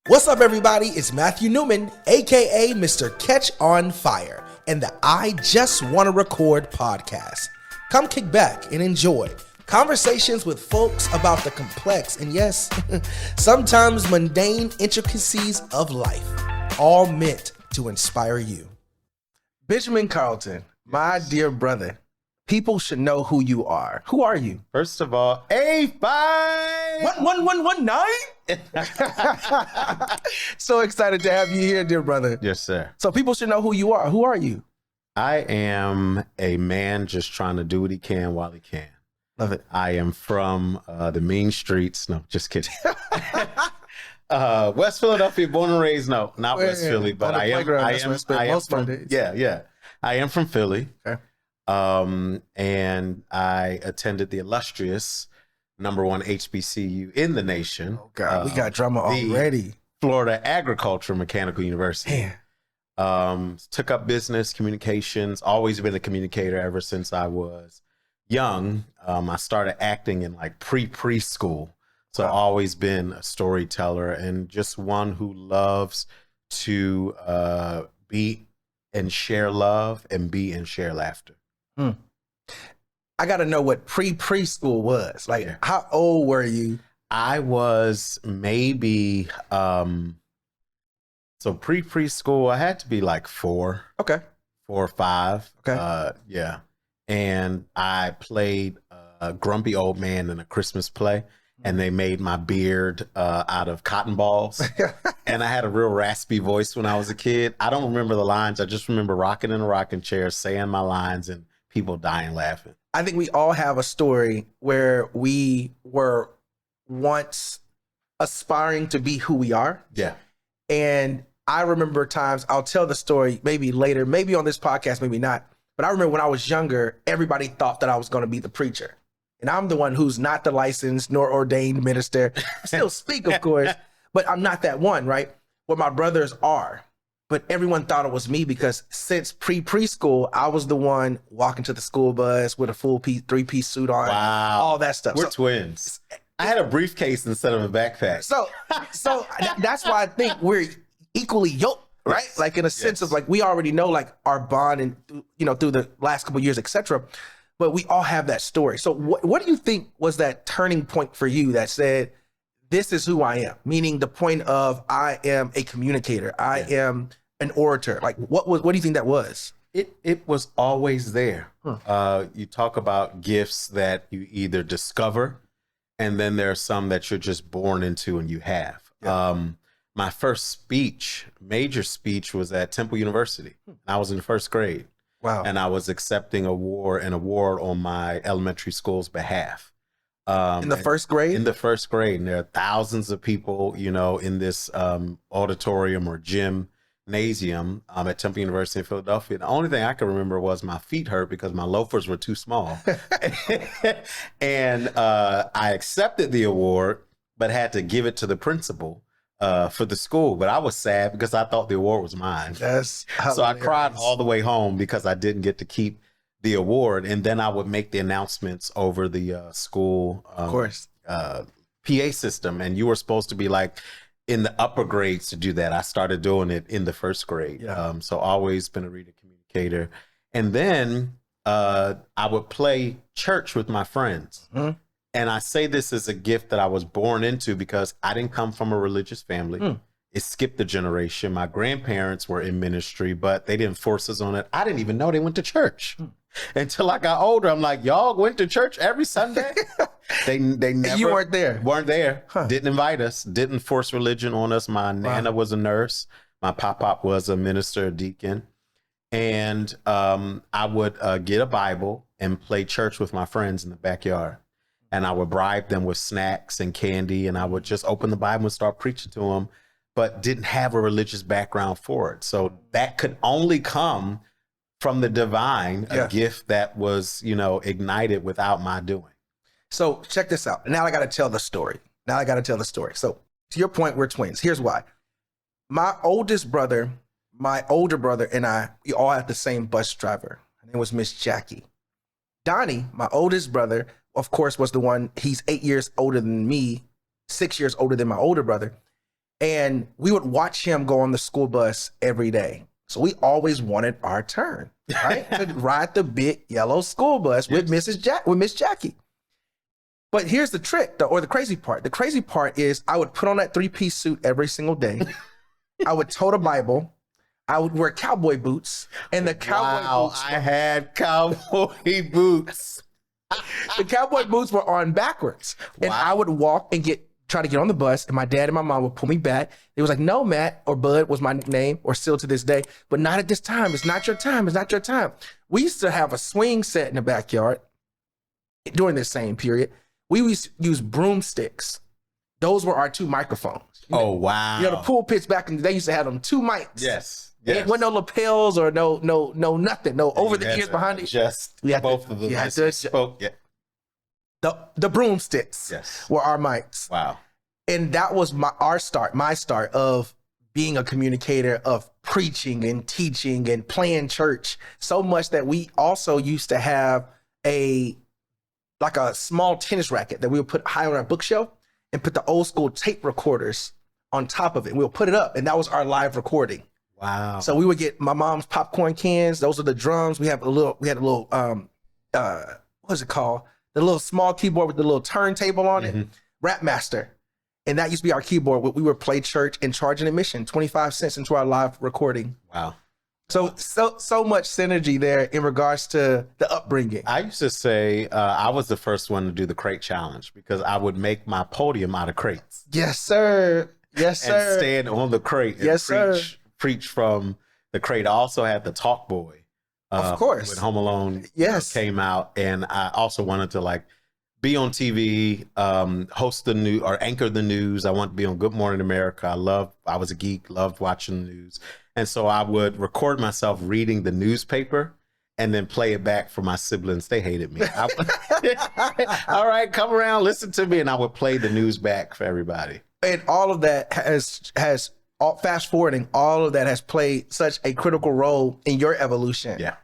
What's up, everybody? It's Matthew Newman, aka Mr. Catch on Fire, and the I Just Want to Record podcast. Come kick back and enjoy conversations with folks about the complex and, yes, sometimes mundane intricacies of life, all meant to inspire you. Benjamin Carlton, my dear brother, people should know who you are. Who are you? First of all, A5! 11119? So excited to have you here, dear brother. Yes, sir. So people should know who you are. Who are you? I am a man just trying to do what he can while he can. Love it. I am from the mean streets. No, just kidding. West Philadelphia, born and raised. No, not West Philly, but I am from, yeah. I am from Philly. Okay. And I attended the illustrious #1 HBCU in the nation. Oh God, we got drama already. Florida Agricultural Mechanical University. Man. Took up business communications, always been a communicator ever since I was young. I started acting in like preschool. So I've always been a storyteller and just one who loves to be and share love and be and share laughter. I got to know what preschool was. Like, how old were you? I was maybe, so preschool, I had to be like 4. Okay. 4 or 5. Okay. Yeah. And I played a grumpy old man in a Christmas play, and they made my beard out of cotton balls. And I had a real raspy voice when I was a kid. I don't remember the lines. I just remember rocking in a rocking chair, saying my lines, and people dying laughing. I think we all have a story where we were once aspiring to be who we are. Yeah. And I remember times, I'll tell the story maybe later, maybe on this podcast, maybe not. But I remember when I was younger, everybody thought that I was going to be the preacher. And I'm the one who's not the licensed nor ordained minister. I still speak, of course, but I'm not that one, right? What my brothers are. But everyone thought it was me because since preschool, I was the one walking to the school bus with a full 3-piece suit on. Wow. All that stuff. We're twins. I had a briefcase instead of a backpack. So that's why I think we're equally yoked, right? Yes. Like in a sense of like, we already know like our bond and, through the last couple of years, etc. But we all have that story. So what do you think was that turning point for you that said, this is who I am? Meaning the point of, I am a communicator. I am an orator. Like what do you think that was? It was always there. You talk about gifts that you either discover, and then there are some that you're just born into and you have. My first major speech was at Temple University. I was in 1st grade. Wow. And I was accepting an award on my elementary school's behalf. In the 1st grade? In the 1st grade. And there are thousands of people, in this auditorium or gymnasium at Temple University in Philadelphia. The only thing I can remember was my feet hurt because my loafers were too small. And I accepted the award, but had to give it to the principal for the school. But I was sad because I thought the award was mine. So I cried all the way home because I didn't get to keep the award. And then I would make the announcements over the school of course PA system. And you were supposed to be like in the upper grades to do that. I started doing it in the 1st grade. So always been a reader communicator. And then I would play church with my friends. And I say this as a gift that I was born into because I didn't come from a religious family. It skipped a generation. My grandparents were in ministry, but they didn't force us on it. I didn't even know they went to church until I got older. I'm like, y'all went to church every Sunday? They never. You weren't there? Weren't there. Didn't invite us. Didn't force religion on us. My nana was a nurse. My pop-pop was a minister, a deacon. And I would get a Bible and play church with my friends in the backyard. And I would bribe them with snacks and candy, and I would just open the Bible and start preaching to them, but didn't have a religious background for it. So that could only come from the divine, a gift that was, ignited without my doing. So check this out. Now I got to tell the story. So to your point, we're twins. Here's why. My older brother, and I, we all had the same bus driver. Her name was Miss Jackie. Donnie, my oldest brother, of course, was the one, he's 8 years older than me, 6 years older than my older brother. And we would watch him go on the school bus every day. So we always wanted our turn, right? To ride the big yellow school bus with Miss Jackie. But here's the trick, or the crazy part. The crazy part is I would put on that 3-piece suit every single day. I would tote a Bible. I would wear cowboy boots. And the cowboy boots. I had cowboy boots. The cowboy boots were on backwards. And I would walk and try to get on the bus, and my dad and my mom would pull me back. It was like, no, Matt, or Bud was my name, or still to this day, but not at this time. It's not your time. It's not your time. We used to have a swing set in the backyard during this same period. We used to use broomsticks. Those were our 2 microphones. Oh, wow. The pulpits back in the day used to have them 2 mics. Yes. There wasn't no lapels or no nothing. No over the ears behind it. Just both of them. You had to spoke. Yeah. The broomsticks were our mics. Wow. And that was my start of being a communicator, of preaching and teaching and playing church, so much that we also used to have a small tennis racket that we would put high on our bookshelf and put the old school tape recorders on top of it. And we'll put it up, and that was our live recording. Wow. So we would get my mom's popcorn cans. Those are the drums. We had a little what's it called? The little small keyboard with the little turntable on it, Rap Master. And that used to be our keyboard. We would play church and charge an admission, 25 cents into our live recording. Wow. So much synergy there in regards to the upbringing. I used to say I was the first one to do the crate challenge because I would make my podium out of crates. Yes, sir. Yes, sir. And stand on the crate and preach from the crate. I also had the Talk Boy. Of course. When Home Alone came out. And I also wanted to be on TV, host the news or anchor the news. I wanted to be on Good Morning America. I was a geek, loved watching the news. And so I would record myself reading the newspaper and then play it back for my siblings. They hated me. All right, come around, listen to me. And I would play the news back for everybody. And all of that has fast forwarding, all of that has played such a critical role in your evolution. Yeah.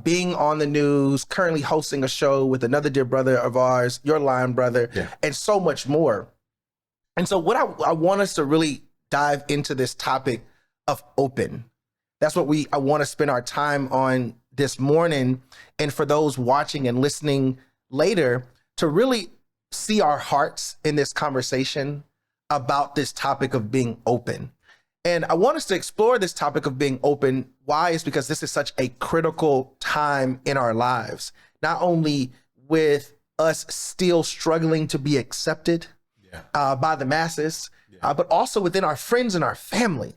Being on the news, currently hosting a show with another dear brother of ours, your line brother, and so much more. And so what I want us to really dive into this topic of open. That's what I want to spend our time on this morning. And for those watching and listening later, to really see our hearts in this conversation about this topic of being open. And I want us to explore this topic of being open. Why? Is because this is such a critical time in our lives, not only with us still struggling to be accepted by the masses, but also within our friends and our family,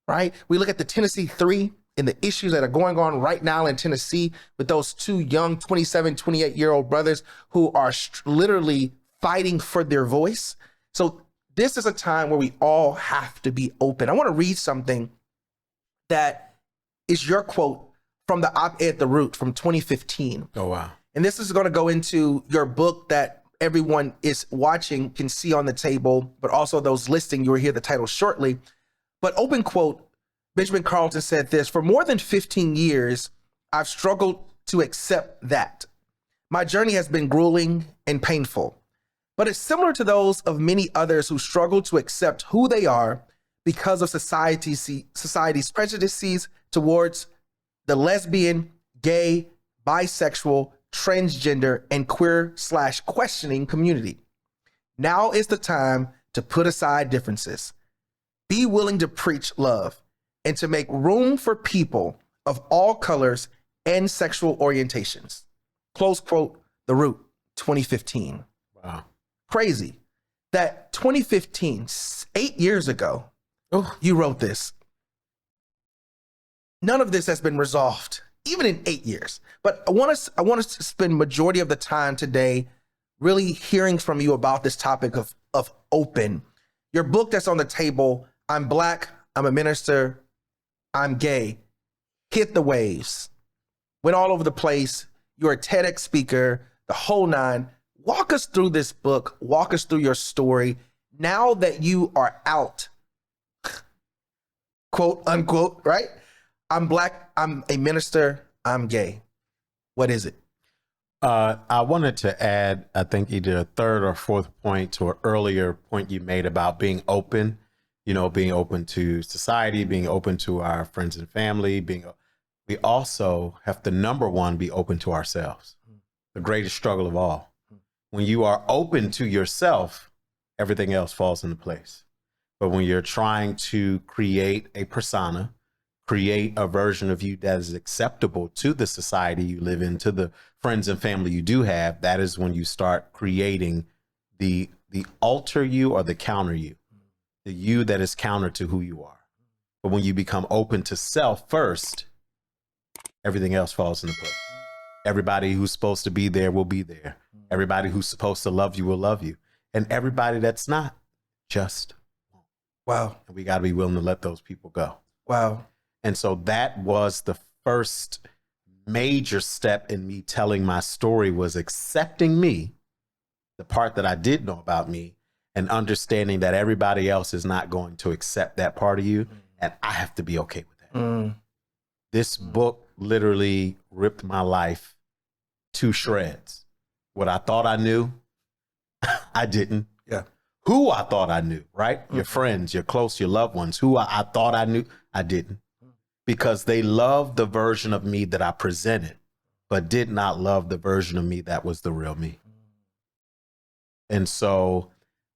right? We look at the Tennessee 3 and the issues that are going on right now in Tennessee with those 2 young 27, 28-year-old brothers who are literally fighting for their voice. So this is a time where we all have to be open. I want to read something that is your quote from the op-ed The Root from 2015. Oh, wow. And this is going to go into your book that everyone is watching can see on the table, but also those listening, you will hear the title shortly. But open quote, Benjamin Carlton said this: "For more than 15 years, I've struggled to accept that. My journey has been grueling and painful. But it's similar to those of many others who struggle to accept who they are because of society's prejudices towards the lesbian, gay, bisexual, transgender, and queer/questioning community. Now is the time to put aside differences, be willing to preach love, and to make room for people of all colors and sexual orientations." Close quote, The Root, 2015. Wow. Crazy that 2015, 8 years ago, you wrote this. None of this has been resolved, even in 8 years. But I want us to spend majority of the time today really hearing from you about this topic of open. Your book that's on the table, I'm Black, I'm a Minister, I'm Gay, hit the waves, went all over the place. You're a TEDx speaker, the whole nine. Walk us through this book. Walk us through your story. Now that you are out, quote unquote, right? I'm Black, I'm a minister, I'm gay. What is it? I wanted to add, I think either a third or fourth point to an earlier point you made about being open. being open to society, being open to our friends and family, we also have to, number one, be open to ourselves. The greatest struggle of all. When you are open to yourself, everything else falls into place. But when you're trying to create a persona, create a version of you that is acceptable to the society you live in, to the friends and family you do have, that is when you start creating the alter you or the counter you, the you that is counter to who you are. But when you become open to self first, everything else falls into place. Everybody who's supposed to be there will be there. Everybody who's supposed to love you will love you. And everybody that's not, just won't. Wow. And we got to be willing to let those people go. Wow. And so that was the first major step in me telling my story, was accepting me, the part that I did know about me, and understanding that everybody else is not going to accept that part of you. And I have to be okay with that. This book literally ripped my life to shreds. What I thought I knew, I didn't. Yeah. Who I thought I knew, right? Your friends, your close, your loved ones, who I thought I knew, I didn't. Because they loved the version of me that I presented, but did not love the version of me that was the real me. And so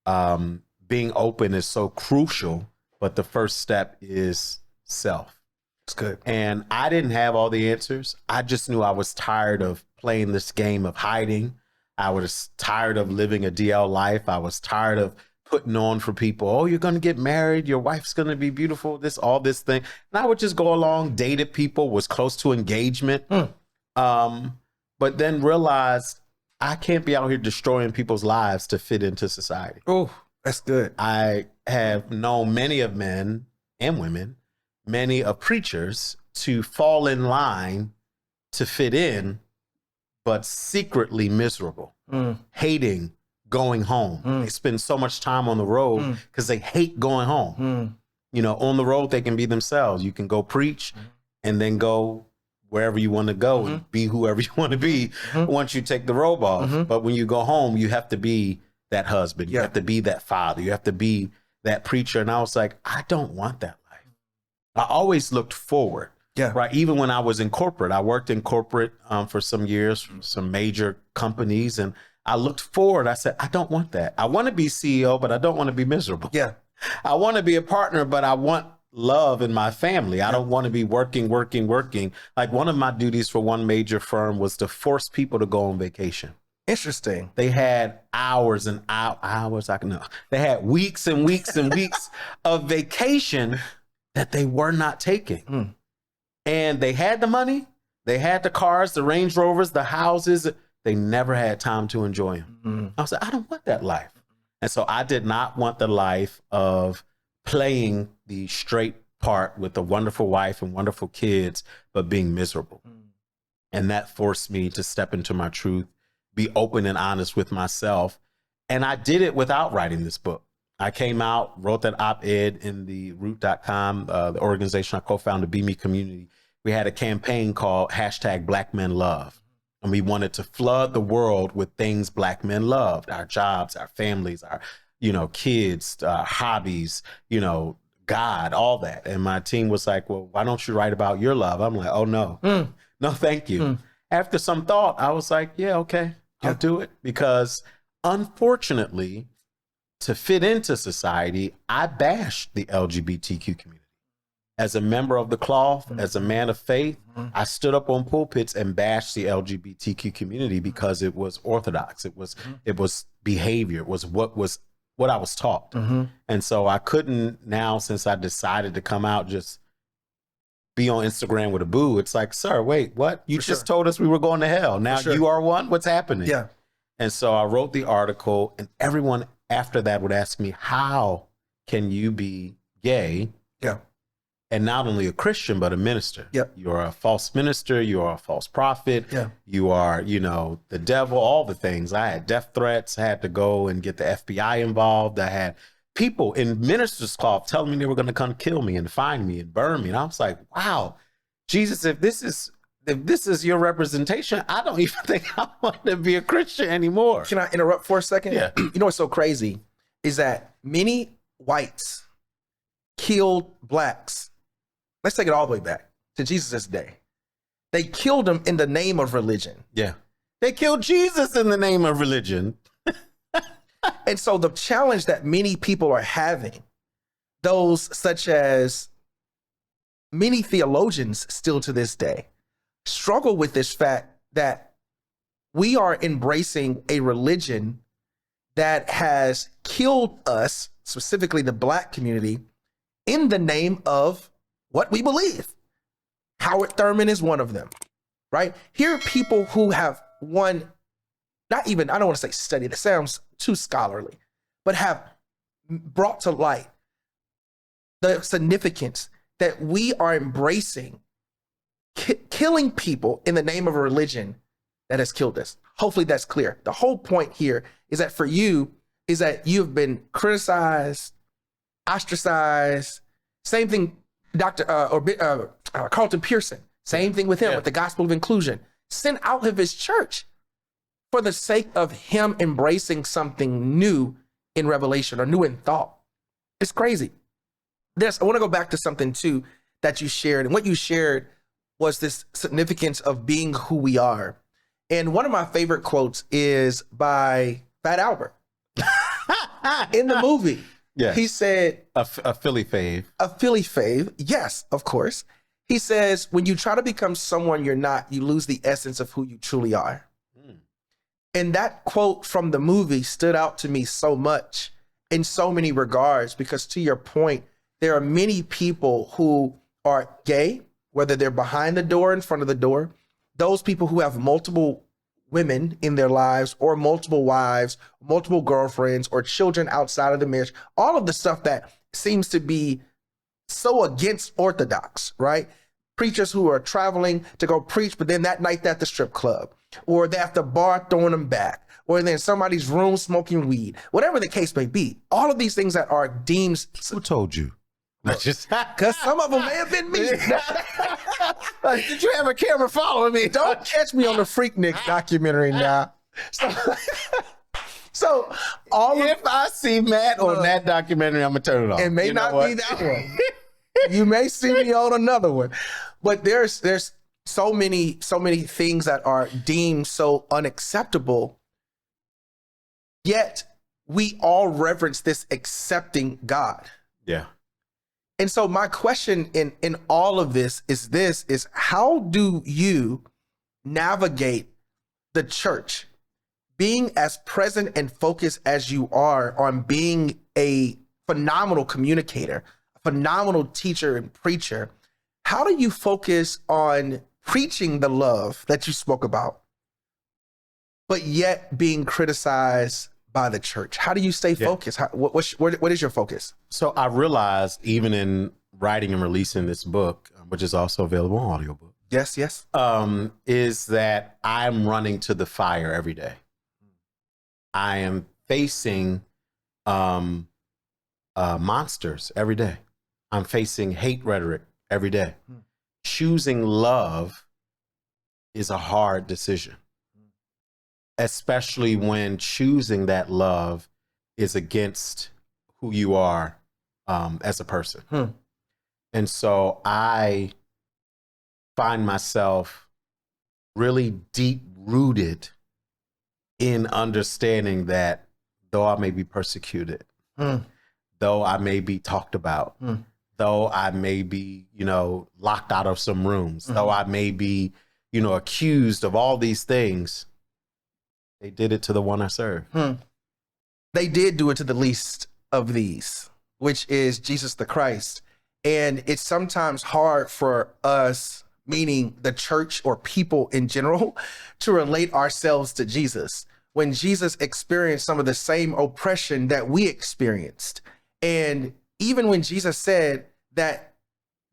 being open is so crucial, but the first step is self. That's good. And I didn't have all the answers. I just knew I was tired of playing this game of hiding. I was tired of living a DL life. I was tired of putting on for people. Oh, you're going to get married. Your wife's going to be beautiful. All this thing. And I would just go along, dated people, was close to engagement. But then realized I can't be out here destroying people's lives to fit into society. Oh, that's good. I have known many of men and women, many of preachers, to fall in line to fit in, but secretly miserable, hating going home. They spend so much time on the road because they hate going home. On the road, they can be themselves. You can go preach and then go wherever you want to go and be whoever you want to be once you take the robe off. But when you go home, you have to be that husband. You have to be that father. You have to be that preacher. And I was like, I don't want that life. I always looked forward. Yeah. Right. Even when I was in corporate, I worked in corporate for some years, for some major companies. And I looked forward. I said, I don't want that. I want to be CEO, but I don't want to be miserable. Yeah. I want to be a partner, but I want love in my family. I don't want to be working. Like, one of my duties for one major firm was to force people to go on vacation. Interesting. They had hours and hours. They had weeks and weeks and weeks of vacation that they were not taking. And they had the money, they had the cars, the Range Rovers, the houses. They never had time to enjoy them. I was like, I don't want that life. And so I did not want the life of playing the straight part with a wonderful wife and wonderful kids, but being miserable. And that forced me to step into my truth, be open and honest with myself. And I did it without writing this book. I came out, wrote that op-ed in the root.com, the organization I co-founded, Be Me Community. We had a campaign called #BlackMenLove. And we wanted to flood the world with things Black men loved: our jobs, our families, our, kids, hobbies, God, all that. And my team was like, well, why don't you write about your love? I'm like, oh, no, no, thank you. After some thought, I was like, yeah, okay, I'll do it. Because unfortunately, to fit into society, I bashed the LGBTQ community. As a member of the cloth, as a man of faith, I stood up on pulpits and bashed the LGBTQ community because it was orthodox. It was behavior. It was what I was taught. And so I couldn't now, since I decided to come out, just be on Instagram with a boo. It's like, sir, wait, what? You just told us we were going to hell. Now you are one? What's happening? Yeah. And so I wrote the article, and everyone after that would ask me, how can you be gay? Yeah. And not only a Christian, but a minister. Yep. You're a false minister. You are a false prophet. Yeah. You are, the devil, all the things. I had death threats. I had to go and get the FBI involved. I had people in minister's cloth telling me they were going to come kill me and find me and burn me. And I was like, wow, Jesus, if this is your representation, I don't even think I want to be a Christian anymore. Can I interrupt for a second? Yeah. What's so crazy is that many whites killed blacks. Let's take it all the way back to Jesus' day. They killed him in the name of religion. Yeah. They killed Jesus in the name of religion. And so the challenge that many people are having, those such as many theologians still to this day, struggle with this fact that we are embracing a religion that has killed us, specifically the black community, in the name of what we believe. Howard Thurman is one of them, right? Here are people who have not even, I don't want to say study, that sounds too scholarly, but have brought to light the significance that we are embracing killing people in the name of a religion that has killed us. Hopefully that's clear. The whole point here is that for you, is that you've been criticized, ostracized. Same thing, Carlton Pearson, same thing with him, with the gospel of inclusion, sent out of his church for the sake of him embracing something new in revelation or new in thought. It's crazy. I want to go back to something too that you shared, and what you shared was this significance of being who we are. And one of my favorite quotes is by Fat Albert. In the movie, he said, a Philly fave. A Philly fave, yes, of course. He says, when you try to become someone you're not, you lose the essence of who you truly are. And that quote from the movie stood out to me so much in so many regards, because to your point, there are many people who are gay, whether they're behind the door, in front of the door, those people who have multiple women in their lives, or multiple wives, multiple girlfriends, or children outside of the marriage, all of the stuff that seems to be so against orthodox, right? Preachers who are traveling to go preach, but then that night they're at the strip club, or they're at the bar throwing them back, or they're in somebody's room smoking weed, whatever the case may be. All of these things that are deemed... Who told you? Because some of them may have been me. Did you have a camera following me? Don't catch me on the Freaknik documentary now. So if I see Matt on that documentary, I'm gonna turn it off. It may not be that one. You may see me on another one. But there's so many things that are deemed so unacceptable, yet we all reverence this accepting God. Yeah. And so my question in all of this is how do you navigate the church being as present and focused as you are on being a phenomenal communicator, a phenomenal teacher and preacher? How do you focus on preaching the love that you spoke about, but yet being criticized by the church? How do you stay focused? What is your focus? So I realized, even in writing and releasing this book, which is also available on audiobook. Yes. Is that I'm running to the fire every day. I am facing monsters every day. I'm facing hate rhetoric every day. Choosing love is a hard decision, especially when choosing that love is against who you are as a person. And so I find myself really deep rooted in understanding that though I may be persecuted, though I may be talked about, though I may be, locked out of some rooms, though I may be, accused of all these things, they did it to the one I serve. They did do it to the least of these, which is Jesus the Christ. And it's sometimes hard for us, meaning the church or people in general, to relate ourselves to Jesus when Jesus experienced some of the same oppression that we experienced. And even when Jesus said that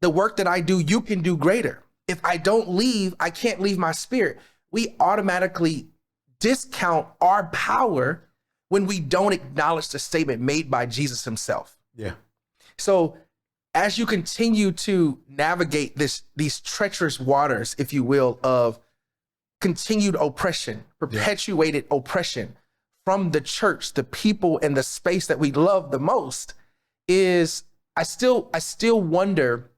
the work that I do, you can do greater. If I don't leave, I can't leave my spirit. We automatically discount our power when we don't acknowledge the statement made by Jesus himself. Yeah. So as you continue to navigate these treacherous waters, if you will, of continued oppression, perpetuated oppression from the church, the people and the space that we love the most, I still wonder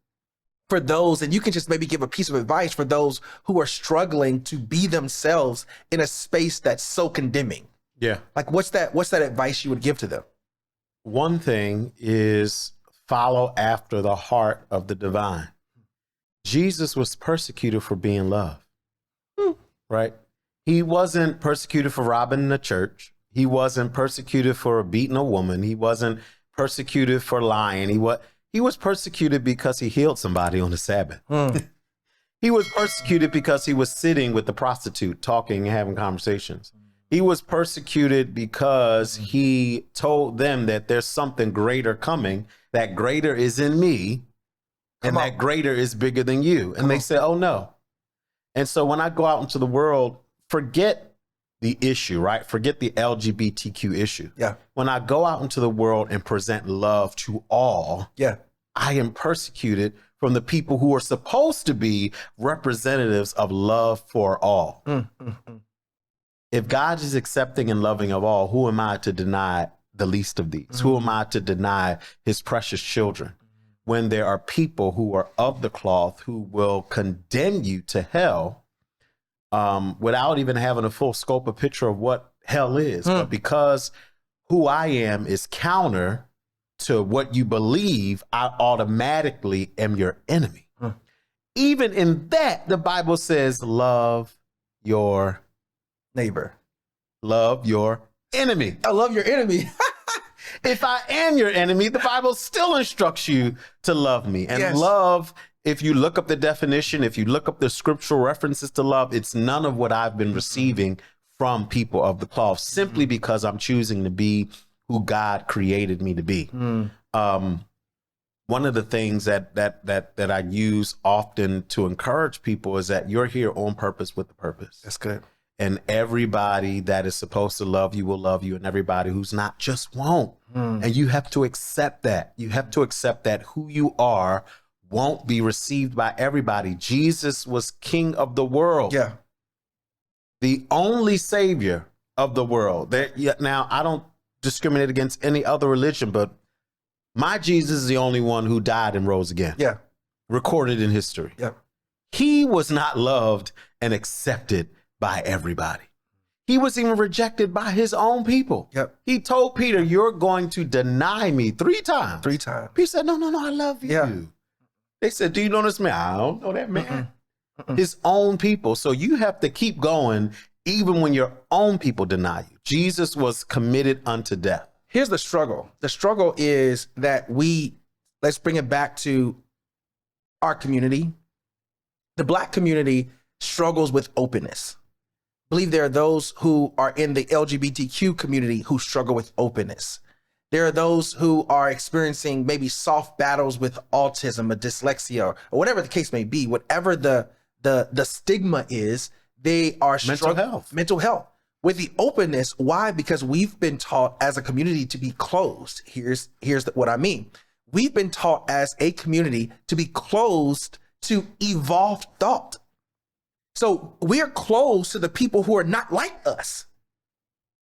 for those, and you can just maybe give a piece of advice for those who are struggling to be themselves in a space that's so condemning. Yeah. Like what's that advice you would give to them? One thing is follow after the heart of the divine. Jesus was persecuted for being loved, right? He wasn't persecuted for robbing the church. He wasn't persecuted for beating a woman. He wasn't persecuted for lying. He was persecuted because he healed somebody on the Sabbath. He was persecuted because he was sitting with the prostitute, talking and having conversations. He was persecuted because he told them that there's something greater coming, that greater is in me, and that greater is bigger than you. And they said, oh no. And so when I go out into the world, forget the issue, right? Forget the LGBTQ issue. Yeah. When I go out into the world and present love to all, I am persecuted from the people who are supposed to be representatives of love for all. If God is accepting and loving of all, who am I to deny the least of these? Who am I to deny his precious children? When there are people who are of the cloth who will condemn you to hell, without even having a full scope of picture of what hell is. But because who I am is counter to what you believe, I automatically am your enemy. Even in that, the Bible says, love your neighbor. Love your enemy. I love your enemy. If I am your enemy, the Bible still instructs you to love me. And love, if you look up the definition, if you look up the scriptural references to love, it's none of what I've been receiving from people of the cloth, simply because I'm choosing to be who God created me to be. One of the things that I use often to encourage people is that you're here on purpose with a purpose. That's good. And everybody that is supposed to love you will love you, and everybody who's not just won't. And you have to accept that. You have to accept that who you are won't be received by everybody. Jesus was king of the world. Yeah. The only savior of the world. Now, I don't discriminate against any other religion, but my Jesus is the only one who died and rose again. Yeah. Recorded in history. Yeah. He was not loved and accepted by everybody. He was even rejected by his own people. Yep. He told Peter, you're going to deny me 3 times. 3 times. Peter said, no, I love you. Yeah. They said, do you know this man? I don't know that man. His own people. So you have to keep going even when your own people deny you. Jesus was committed unto death. Here's the struggle. The struggle is that let's bring it back to our community. The Black community struggles with openness. I believe there are those who are in the LGBTQ community who struggle with openness. There are those who are experiencing maybe soft battles with autism or dyslexia or whatever the case may be. Whatever the stigma is, they are struggling. Mental health. With the openness, why? Because we've been taught as a community to be closed. Here's what I mean. We've been taught as a community to be closed to evolved thought. So we're closed to the people who are not like us.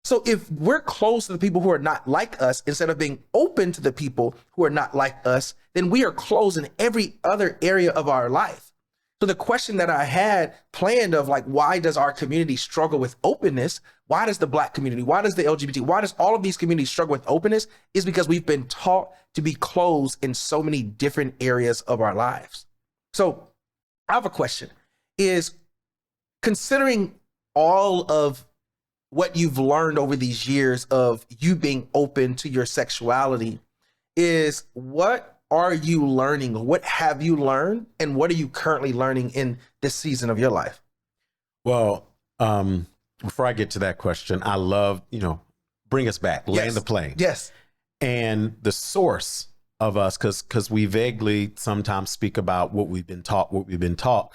So if we're close to the people who are not like us, instead of being open to the people who are not like us, then we are closed in every other area of our life. So the question that I had planned of like, why does our community struggle with openness? Why does the Black community, why does the LGBT, why does all of these communities struggle with openness? Is because we've been taught to be closed in so many different areas of our lives. So I have a question. Is considering all of what you've learned over these years of you being open to your sexuality, is what are you learning? What have you learned? And what are you currently learning in this season of your life? Well, before I get to that question, I love, bring us back, land the plane. Yes. And the source of us, because we vaguely sometimes speak about what we've been taught.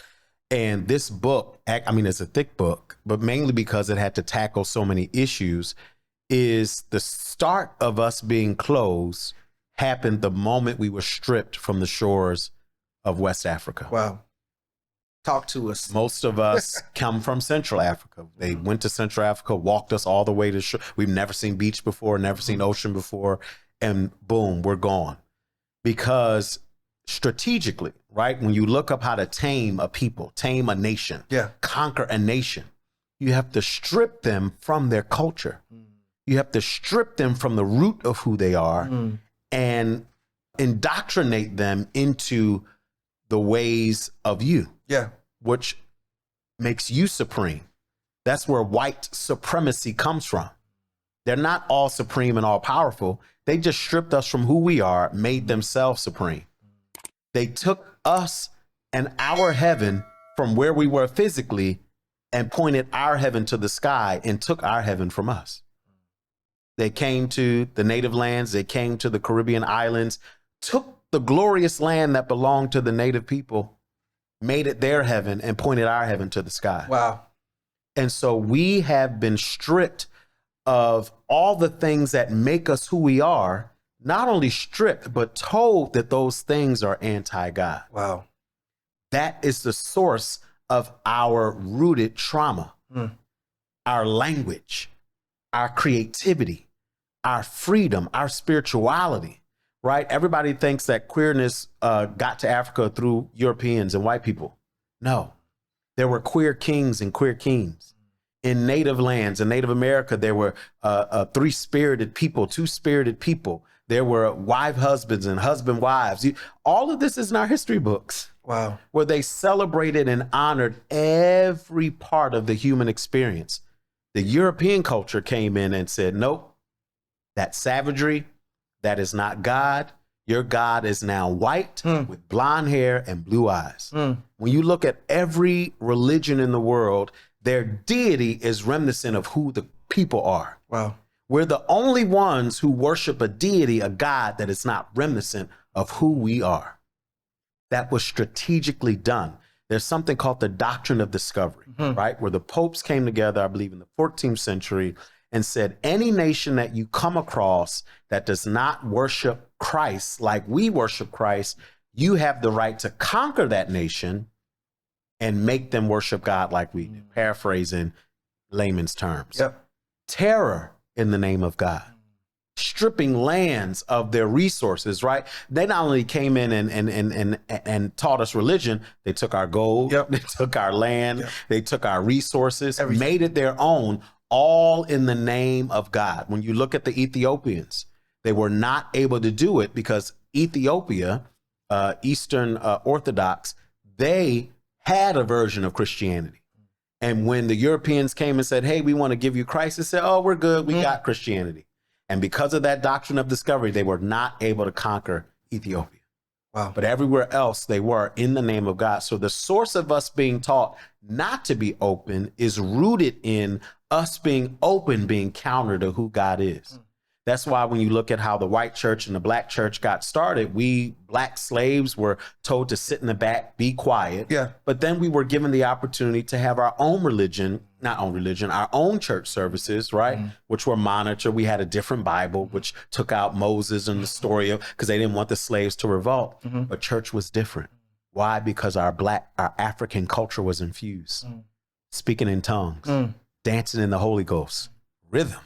And this book, it's a thick book, but mainly because it had to tackle so many issues, is the start of us being closed happened the moment we were stripped from the shores of West Africa. Wow. Talk to us. Most of us come from Central Africa. They went to Central Africa, walked us all the way to shore. We've never seen beach before, never seen ocean before, and boom, we're gone. because strategically, right? When you look up how to tame a people, tame a nation, conquer a nation, you have to strip them from their culture. You have to strip them from the root of who they are and indoctrinate them into the ways of you, which makes you supreme. That's where white supremacy comes from. They're not all supreme and all powerful. They just stripped us from who we are, made themselves supreme. They took us and our heaven from where we were physically and pointed our heaven to the sky and took our heaven from us. They came to the native lands. They came to the Caribbean islands, took the glorious land that belonged to the native people, made it their heaven and pointed our heaven to the sky. Wow. And so we have been stripped of all the things that make us who we are, not only stripped, but told that those things are anti-God. Wow. That is the source of our rooted trauma, our language, our creativity, our freedom, our spirituality, right? Everybody thinks that queerness got to Africa through Europeans and white people. No, there were queer kings and queer queens. In native lands, in Native America, there were three-spirited people, two-spirited people. There were wife husbands and husband wives. All of this is in our history books. Wow. Where they celebrated and honored every part of the human experience. The European culture came in and said, nope, that's savagery. That is not God. Your God is now white with blonde hair and blue eyes. When you look at every religion in the world, their deity is reminiscent of who the people are. Wow. We're the only ones who worship a deity, a God that is not reminiscent of who we are. That was strategically done. There's something called the doctrine of discovery, right? Where the popes came together, I believe in the 14th century, and said, any nation that you come across that does not worship Christ like we worship Christ, you have the right to conquer that nation and make them worship God like we do, paraphrasing layman's terms. Terror in the name of God, stripping lands of their resources, right? They not only came in and taught us religion, they took our gold, they took our land, they took our resources, made it their own, all in the name of God. When you look at the Ethiopians, they were not able to do it because Ethiopia, Eastern Orthodox, they had a version of Christianity. And when the Europeans came and said, hey, we want to give you Christ, they said, oh, we're good. We got Christianity. And because of that doctrine of discovery, they were not able to conquer Ethiopia. Wow. But everywhere else, they were in the name of God. So the source of us being taught not to be open is rooted in us being open, being counter to who God is. That's why when you look at how the white church and the black church got started, we black slaves were told to sit in the back, be quiet. But then we were given the opportunity to have our own religion, our own church services, right? Which were monitored. We had a different Bible, which took out Moses and the story of, because they didn't want the slaves to revolt. But church was different. Why? Because our African culture was infused. Speaking in tongues, dancing in the Holy Ghost, rhythm.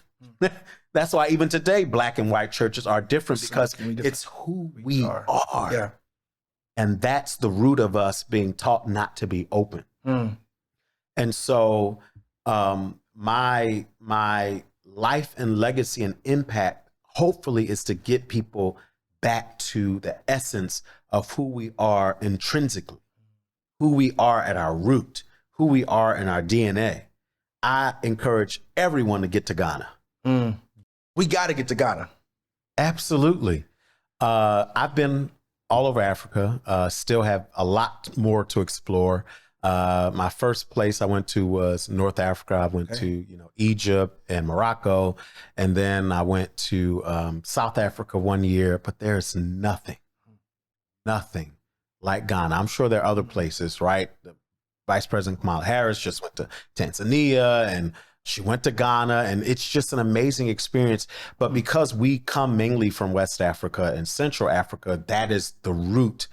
That's why even today, black and white churches are different because it's who we are. And that's the root of us being taught not to be open. And so my life and legacy and impact, hopefully, is to get people back to the essence of who we are intrinsically, who we are at our root, who we are in our DNA. I encourage everyone to get to Ghana. We got to get to Ghana. Absolutely. I've been all over Africa, still have a lot more to explore. My first place I went to was North Africa. I went to, Egypt and Morocco. And then I went to South Africa 1 year, but there's nothing like Ghana. I'm sure there are other places, right? The Vice President Kamala Harris just went to Tanzania and she went to Ghana, and it's just an amazing experience. But because we come mainly from West Africa and Central Africa, that is the root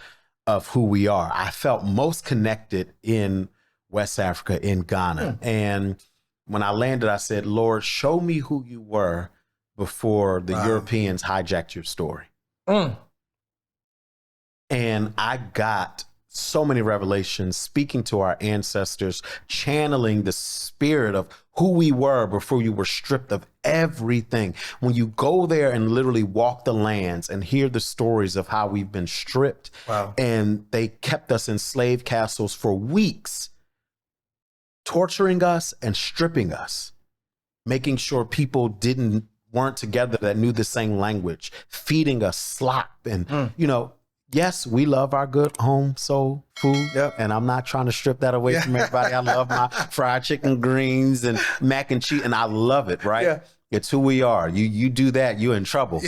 of who we are. I felt most connected in West Africa, in Ghana. And when I landed, I said, Lord, show me who you were before the Europeans hijacked your story. And I got so many revelations, speaking to our ancestors, channeling the spirit of who we were before you were stripped of everything. When you go there and literally walk the lands and hear the stories of how we've been stripped, Wow. and they kept us in slave castles for weeks, torturing us and stripping us, making sure people weren't together that knew the same language, feeding us slop. And, yes, we love our good home soul food. Yep. And I'm not trying to strip that away from everybody. I love my fried chicken, greens, and mac and cheese, and I love it, right? Yeah. It's who we are. You do that, you're in trouble.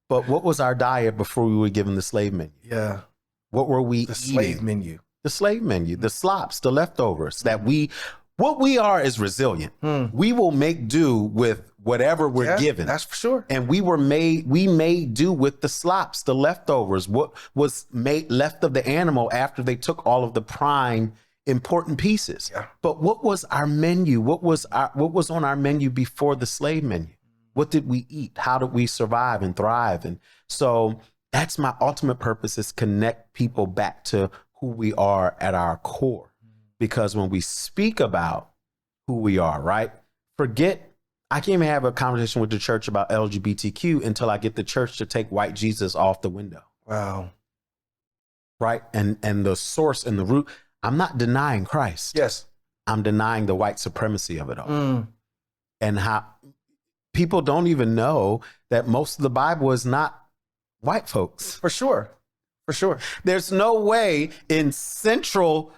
But what was our diet before we were given the slave menu? Yeah. What were we eating? Slave menu. The slave menu, the slops, the leftovers what we are is resilient. We will make do with whatever we're given. That's for sure. And we made do with the slops, the leftovers, what was made left of the animal after they took all of the prime important pieces. Yeah. But what was our menu? What was on our menu before the slave menu? What did we eat? How did we survive and thrive? And so that's my ultimate purpose, is connect people back to who we are at our core. Because when we speak about who we are, right? I can't even have a conversation with the church about LGBTQ until I get the church to take white Jesus off the window. Wow. Right? And the source and the root, I'm not denying Christ. Yes. I'm denying the white supremacy of it all. And how people don't even know that most of the Bible is not white folks. For sure. For sure. There's no way in central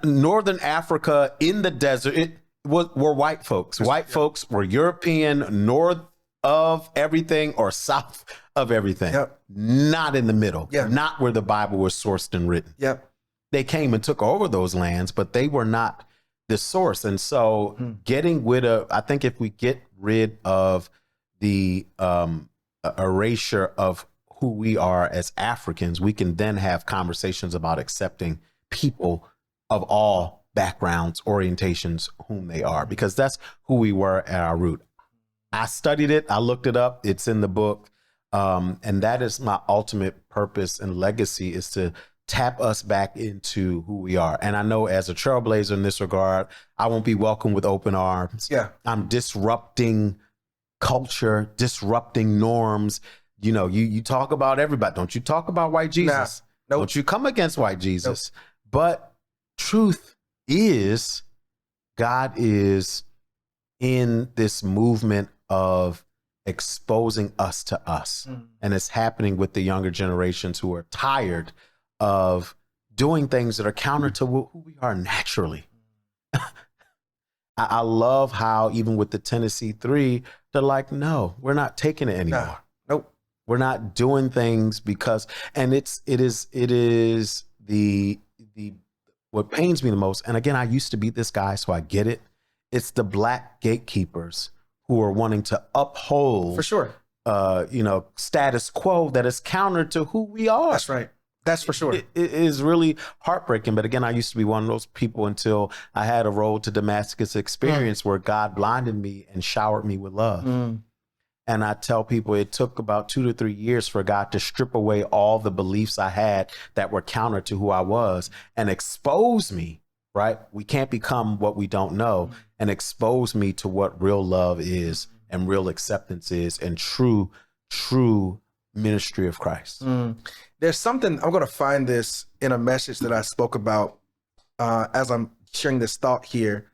Northern Africa, in the desert, were white folks. White folks were European, north of everything or south of everything. Yep. Not in the middle. Yep. Not where the Bible was sourced and written. Yep. They came and took over those lands, but they were not the source. And so I think if we get rid of the erasure of who we are as Africans, we can then have conversations about accepting people of all backgrounds, orientations, whom they are, because that's who we were at our root. I studied it. I looked it up. It's in the book. And that is my ultimate purpose and legacy, is to tap us back into who we are. And I know as a trailblazer in this regard, I won't be welcomed with open arms. Yeah. I'm disrupting culture, disrupting norms. You talk about everybody. Don't you talk about white Jesus. Nope. Don't you come against white Jesus. But truth is, God is in this movement of exposing us to us. And it's happening with the younger generations who are tired of doing things that are counter to who we are naturally. I love how even with the Tennessee 3, they're like, no, we're not taking it anymore. Nope. We're not doing things because, and it is the what pains me the most. And again, I used to be this guy, so I get it. It's the black gatekeepers who are wanting to uphold, for sure, status quo that is counter to who we are. That's right. That's for sure. It is really heartbreaking. But again, I used to be one of those people until I had a road to Damascus experience where God blinded me and showered me with love. And I tell people it took about 2 to 3 years for God to strip away all the beliefs I had that were counter to who I was and expose me, right? We can't become what we don't know, and expose me to what real love is and real acceptance is and true ministry of Christ. There's something, I'm going to find this in a message that I spoke about as I'm sharing this thought here.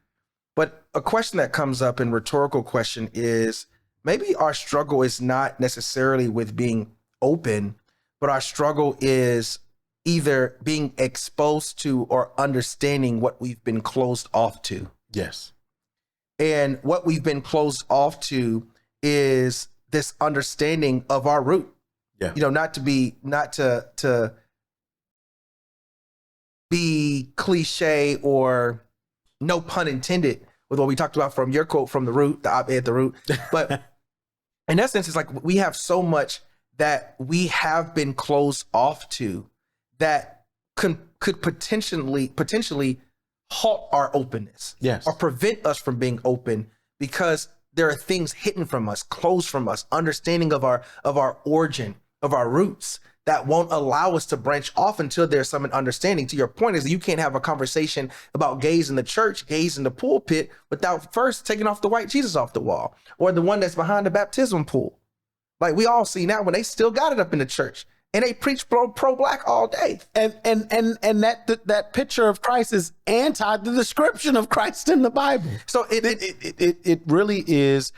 But a question that comes up, and rhetorical question, is maybe our struggle is not necessarily with being open, but our struggle is either being exposed to or understanding what we've been closed off to. Yes. And what we've been closed off to is this understanding of our root. Yeah. Not to be cliche or no pun intended with what we talked about from your quote from the root, the op-ed, the root. But in essence, it's like we have so much that we have been closed off to that could potentially halt our openness. Yes. Or prevent us from being open, because there are things hidden from us, closed from us, understanding of our origin, of our roots, that won't allow us to branch off until there's some understanding. To your point is that you can't have a conversation about gays in the church, gays in the pulpit, without first taking off the white Jesus off the wall, or the one that's behind the baptism pool. Like we all see now when they still got it up in the church and they preach pro-black all day. And that picture of Christ is anti the description of Christ in the Bible. So it really is.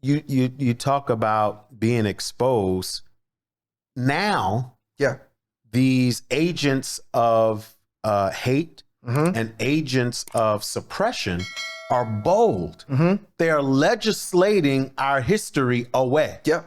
You talk about being exposed. Now, yeah, these agents of hate and agents of suppression are bold. They are legislating our history away. Yeah.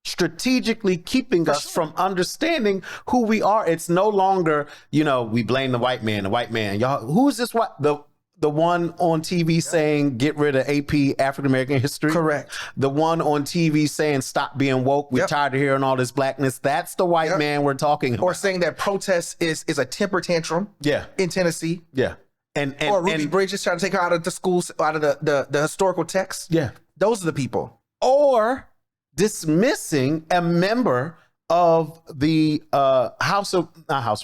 Strategically keeping us from understanding who we are. It's no longer, we blame the white man. Y'all, who is this? What the one on TV saying get rid of AP African American history? Correct. The one on TV saying stop being woke. We're tired of hearing all this blackness. That's the white man we're talking about. Or saying that protest is a temper tantrum. Yeah. In Tennessee. Yeah. Or Ruby Bridges trying to take her out of the schools, out of the historical text. Yeah. Those are the people. Or dismissing a member of the not House of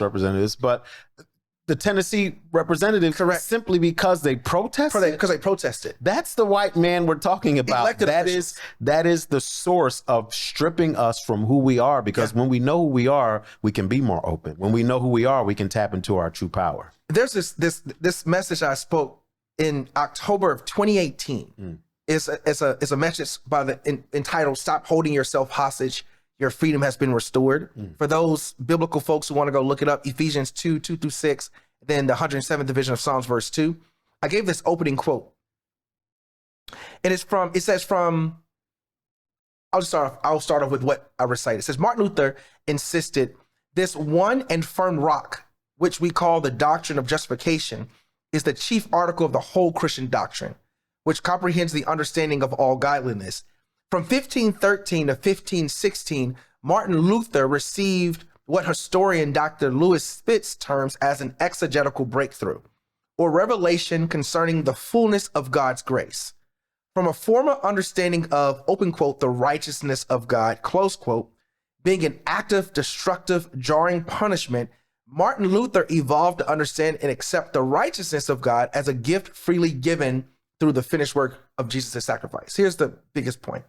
Representatives, but the Tennessee representative, correct, simply because they protested. Because they protested. That's the white man we're talking about. Elected that is the source of stripping us from who we are. Because when we know who we are, we can be more open. When we know who we are, we can tap into our true power. There's this message I spoke in October of 2018. It's a message entitled "Stop Holding Yourself Hostage. Your freedom has been restored." For those biblical folks who want to go look it up, Ephesians 2:2-6, then the 107th division of Psalms, verse 2. I gave this opening quote. And I'll start off with what I recited. It says, Martin Luther insisted, "This one and firm rock, which we call the doctrine of justification, is the chief article of the whole Christian doctrine, which comprehends the understanding of all godliness." From 1513 to 1516, Martin Luther received what historian Dr. Lewis Spitz terms as an exegetical breakthrough, or revelation concerning the fullness of God's grace. From a former understanding of, open quote, the righteousness of God, close quote, being an active, destructive, jarring punishment, Martin Luther evolved to understand and accept the righteousness of God as a gift freely given through the finished work of Jesus' sacrifice. Here's the biggest point.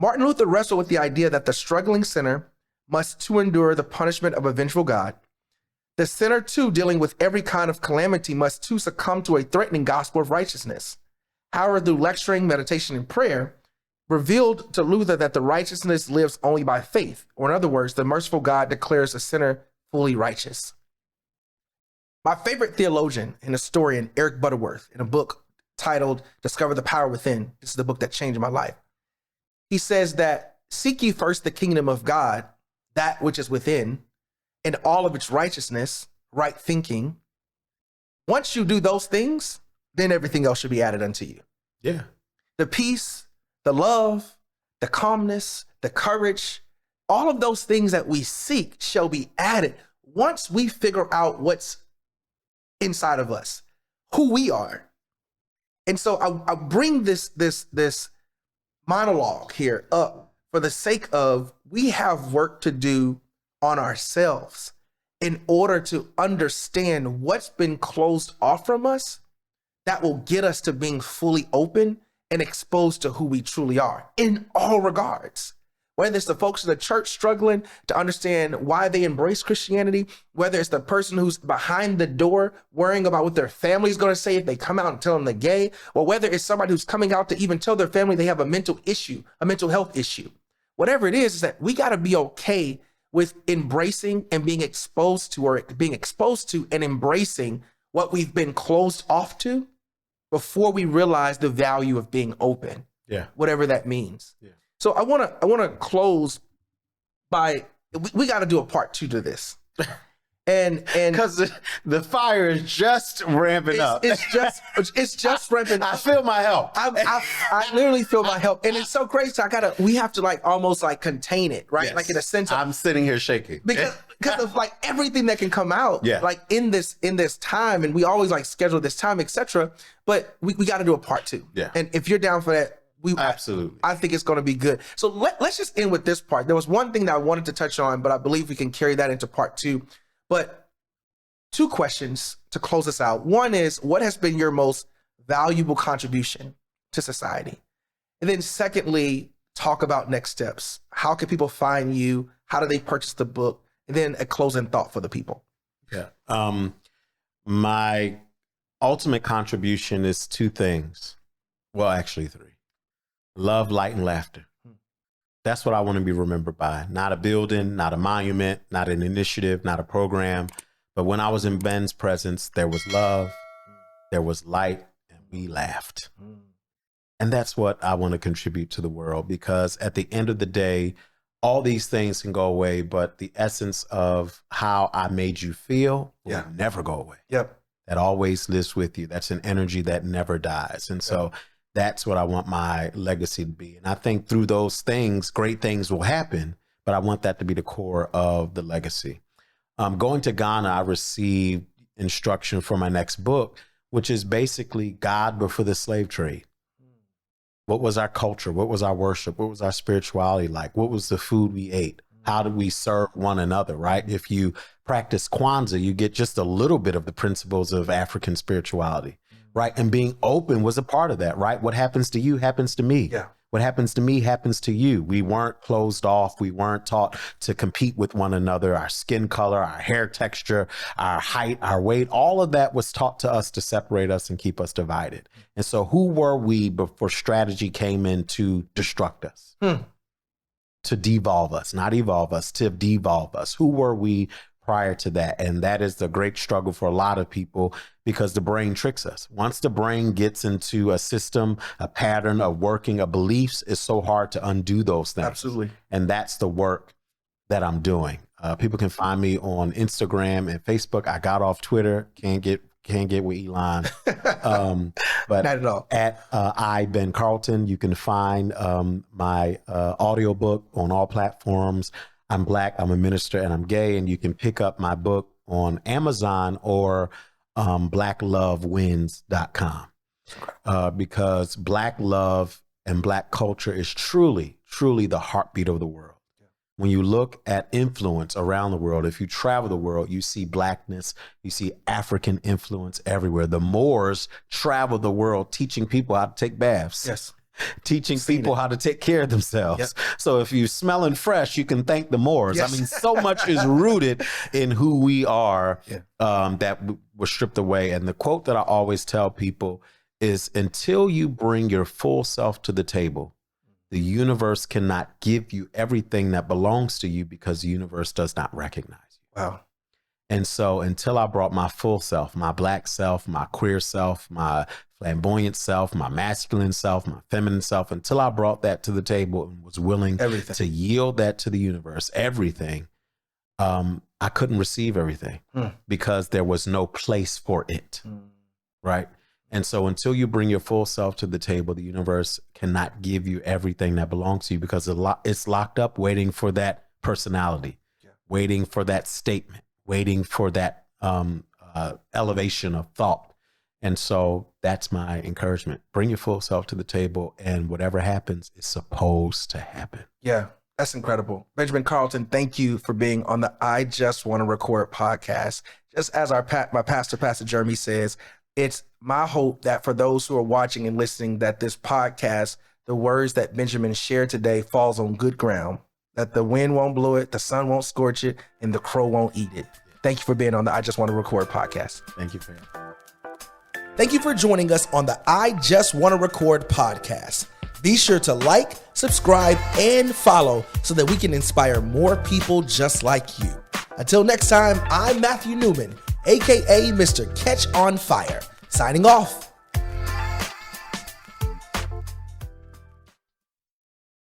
Martin Luther wrestled with the idea that the struggling sinner must too endure the punishment of a vengeful God. The sinner too, dealing with every kind of calamity, must too succumb to a threatening gospel of righteousness. However, through lecturing, meditation, and prayer, revealed to Luther that the righteousness lives only by faith, or in other words, the merciful God declares a sinner fully righteous. My favorite theologian and historian, Eric Butterworth, in a book titled Discover the Power Within, this is the book that changed my life. He says that seek ye first the kingdom of God, that which is within, and all of its righteousness, right thinking. Once you do those things, then everything else should be added unto you. Yeah. The peace, the love, the calmness, the courage, all of those things that we seek shall be added once we figure out what's inside of us, who we are. And so I bring this monologue here up for the sake of we have work to do on ourselves in order to understand what's been closed off from us that will get us to being fully open and exposed to who we truly are in all regards. Whether it's the folks in the church struggling to understand why they embrace Christianity, whether it's the person who's behind the door worrying about what their family's going to say if they come out and tell them they're gay, or whether it's somebody who's coming out to even tell their family they have a mental issue, a mental health issue. Whatever it is that we got to be okay with embracing and being exposed to, or being exposed to and embracing what we've been closed off to before we realize the value of being open. Yeah. Whatever that means. Yeah. So I want to close by, we got to do a part 2 to this. And because the fire is just ramping up. It's just ramping up. I feel my help. I literally feel my help. And it's so crazy. We have to almost contain it, right? Yes. Like in a sense of, I'm sitting here shaking. Because of everything that can come out, yeah, in this time, and we always schedule this time, etc. But we got to do a part 2. Yeah. And if you're down for that, Absolutely. I think it's going to be good. So let's just end with this part. There was one thing that I wanted to touch on, but I believe we can carry that into part 2. But 2 questions to close us out. One is, what has been your most valuable contribution to society? And then secondly, talk about next steps. How can people find you? How do they purchase the book? And then a closing thought for the people. Yeah. My ultimate contribution is 2 things. Well, actually 3. Love, light, and laughter. That's what I want to be remembered by. Not a building, not a monument, not an initiative, not a program. But when I was in Ben's presence, there was love, there was light, and we laughed. And that's what I want to contribute to the world, because at the end of the day, all these things can go away, but the essence of how I made you feel will never go away. Yep. That always lives with you. That's an energy that never dies. And so that's what I want my legacy to be. And I think through those things, great things will happen, but I want that to be the core of the legacy. Going to Ghana, I received instruction for my next book, which is basically God before the slave trade. What was our culture? What was our worship? What was our spirituality like? What was the food we ate? How did we serve one another, right? If you practice Kwanzaa, you get just a little bit of the principles of African spirituality, right? And being open was a part of that, right? What happens to you happens to me. Yeah. What happens to me happens to you. We weren't closed off. We weren't taught to compete with one another. Our skin color, our hair texture, our height, our weight, all of that was taught to us to separate us and keep us divided. And so who were we before strategy came in to destruct us? To devolve us, not evolve us, to devolve us. Who were we prior to that? And that is the great struggle for a lot of people, because the brain tricks us. Once the brain gets into a system, a pattern of working, of beliefs, it's so hard to undo those things. Absolutely. And that's the work that I'm doing. People can find me on Instagram and Facebook. I got off Twitter. Can't get with Elon. But not at all. At I Ben Carlton, you can find my audiobook on all platforms. I'm Black, I'm a minister, and I'm gay. And you can pick up my book on Amazon or blacklovewins.com, because Black love and Black culture is truly, truly the heartbeat of the world. When you look at influence around the world, if you travel the world, you see Blackness, you see African influence everywhere. The Moors travel the world teaching people how to take baths. Yes. Teaching people how to take care of themselves. Yep. So if you're smelling fresh, you can thank the Moors. Yes. I mean, so much is rooted in who we are that was stripped away. And the quote that I always tell people is, until you bring your full self to the table, the universe cannot give you everything that belongs to you, because the universe does not recognize you. Wow. And so until I brought my full self, my Black self, my queer self, my flamboyant self, my masculine self, my feminine self, until I brought that to the table and was willing to yield that to the universe, everything, I couldn't receive everything because there was no place for it, right? And so until you bring your full self to the table, the universe cannot give you everything that belongs to you, because it's locked up waiting for that personality, waiting for that statement, waiting for that elevation of thought. And so that's my encouragement. Bring your full self to the table, and whatever happens is supposed to happen. Yeah, that's incredible. Benjamin Carlton, thank you for being on the I Just Want to Record podcast. Just as my pastor, Pastor Jeremy, says, it's my hope that for those who are watching and listening, that this podcast, the words that Benjamin shared today, falls on good ground, that the wind won't blow it, the sun won't scorch it, and the crow won't eat it. Thank you for being on the I Just Want to Record podcast. Thank you, fam. Thank you for joining us on the I Just Want to Record podcast. Be sure to like, subscribe, and follow so that we can inspire more people just like you. Until next time, I'm Matthew Newman, aka Mr. Catch on Fire, signing off.